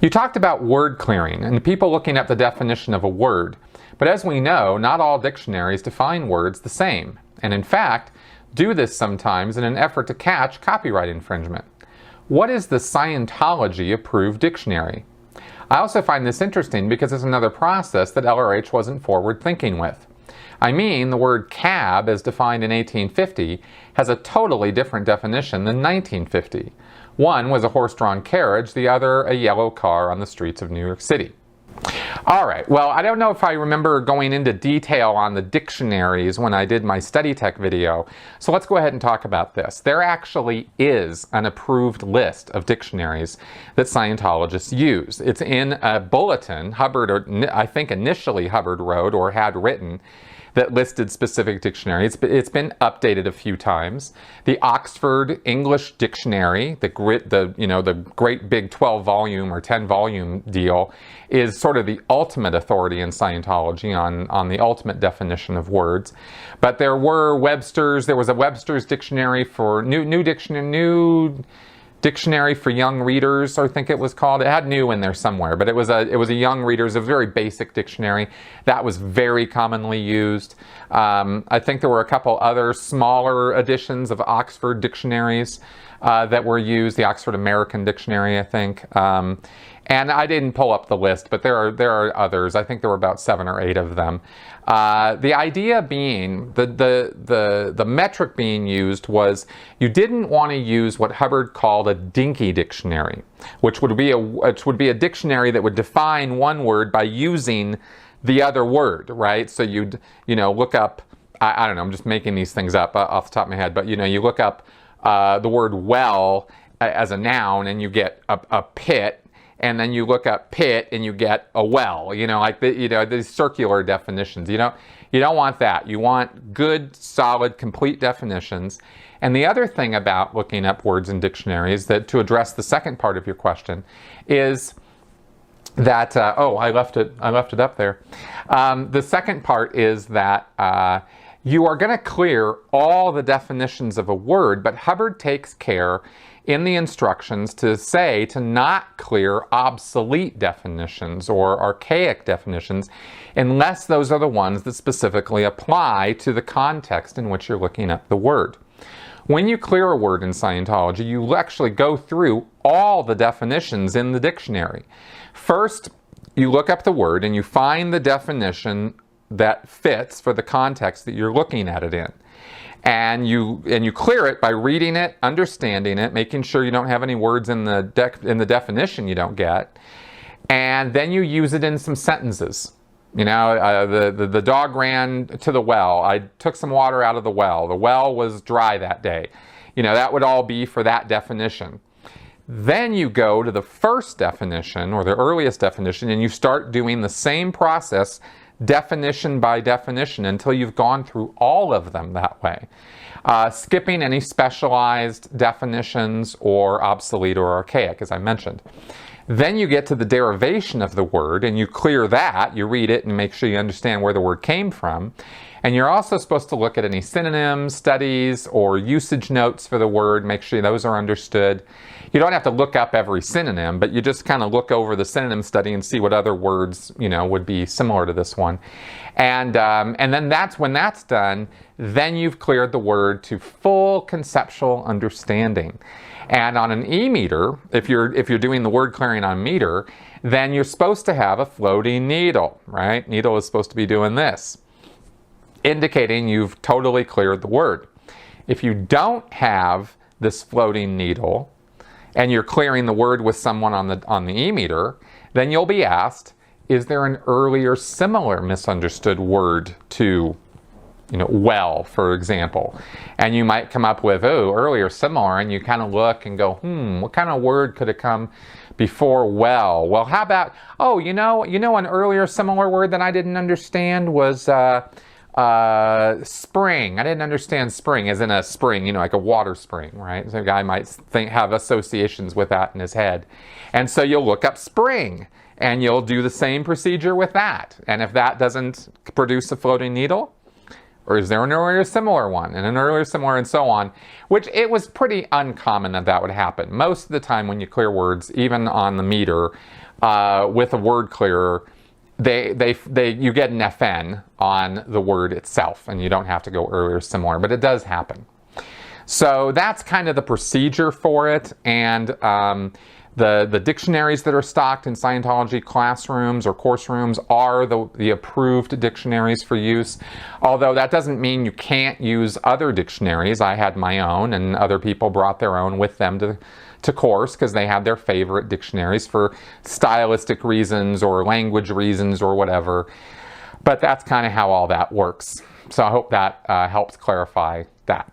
You talked about word clearing and people looking up the definition of a word, but as we know, not all dictionaries define words the same, and in fact, do this sometimes in an effort to catch copyright infringement. What is the Scientology approved dictionary? I also find this interesting because it's another process that LRH wasn't forward thinking with. I mean, the word cab, as defined in 1850, has a totally different definition than 1950. One was a horse-drawn carriage, the other a yellow car on the streets of New York City. Alright, well, I don't know if I remember going into detail on the dictionaries when I did my Study Tech video, so let's go ahead and talk about this. There actually is an approved list of dictionaries that Scientologists use. It's in a bulletin Hubbard, or I think initially Hubbard wrote or had written, that listed specific dictionaries. It's been updated a few times. The Oxford English Dictionary, the great big 12-volume or 10-volume deal, is sort of the ultimate authority in Scientology on the ultimate definition of words. But there were Webster's. There was a Webster's dictionary for new Dictionary for Young Readers, I think it was called. It had new in there somewhere, but it was a young readers, a very basic dictionary that was very commonly used. I think there were a couple other smaller editions of Oxford dictionaries that were used. The Oxford American Dictionary, I think. And I didn't pull up the list, but there are others. I think there were about 7 or 8 of them. The idea being, the metric being used was you didn't want to use what Hubbard called a dinky dictionary, which would be a dictionary that would define one word by using the other word, right? So you'd look up, I don't know, I'm just making these things up off the top of my head, but you look up the word well as a noun and you get a pit. And then you look up pit and you get a well, like these circular definitions. You don't want that. You want good, solid, complete definitions. And the other thing about looking up words in dictionaries, that to address the second part of your question, is that I left it up there. The second part is that you are going to clear all the definitions of a word, but Hubbard takes care in the instructions to say to not clear obsolete definitions or archaic definitions unless those are the ones that specifically apply to the context in which you're looking up the word. When you clear a word in Scientology, you actually go through all the definitions in the dictionary. First, you look up the word and you find the definition that fits for the context that you're looking at it in. And you clear it by reading it, understanding it, making sure you don't have any words in the definition you don't get, and then you use it in some sentences. The dog ran to the well. I took some water out of the well. The well was dry that day. That would all be for that definition. Then you go to the first definition or the earliest definition, and you start doing the same process, definition by definition, until you've gone through all of them that way, skipping any specialized definitions or obsolete or archaic, as I mentioned. Then you get to the derivation of the word and you clear that, you read it and make sure you understand where the word came from. And you're also supposed to look at any synonyms, studies, or usage notes for the word, make sure those are understood. You don't have to look up every synonym, but you just kind of look over the synonym study and see what other words, would be similar to this one. And then when that's done, then you've cleared the word to full conceptual understanding. And on an e-meter, if you're doing the word clearing on meter, then you're supposed to have a floating needle, right? Needle is supposed to be doing this, indicating you've totally cleared the word. If you don't have this floating needle and you're clearing the word with someone on the e-meter, then you'll be asked, is there an earlier similar misunderstood word to well, for example? And you might come up with, earlier similar, and you kind of look and go, what kind of word could have come before well? Well, how about, an earlier similar word that I didn't understand was spring. I didn't understand spring as in a spring, like a water spring, right? So a guy might have associations with that in his head. And so you'll look up spring and you'll do the same procedure with that. And if that doesn't produce a floating needle, or is there an earlier similar one and an earlier similar and so on, which it was pretty uncommon that would happen. Most of the time when you clear words, even on the meter, with a word clearer, you get an FN on the word itself, and you don't have to go earlier similar, but it does happen. So that's kind of the procedure for it, and the dictionaries that are stocked in Scientology classrooms or course rooms are the approved dictionaries for use, although that doesn't mean you can't use other dictionaries. I had my own, and other people brought their own with them to course because they had their favorite dictionaries for stylistic reasons or language reasons or whatever. But that's kind of how all that works. So I hope that helps clarify that.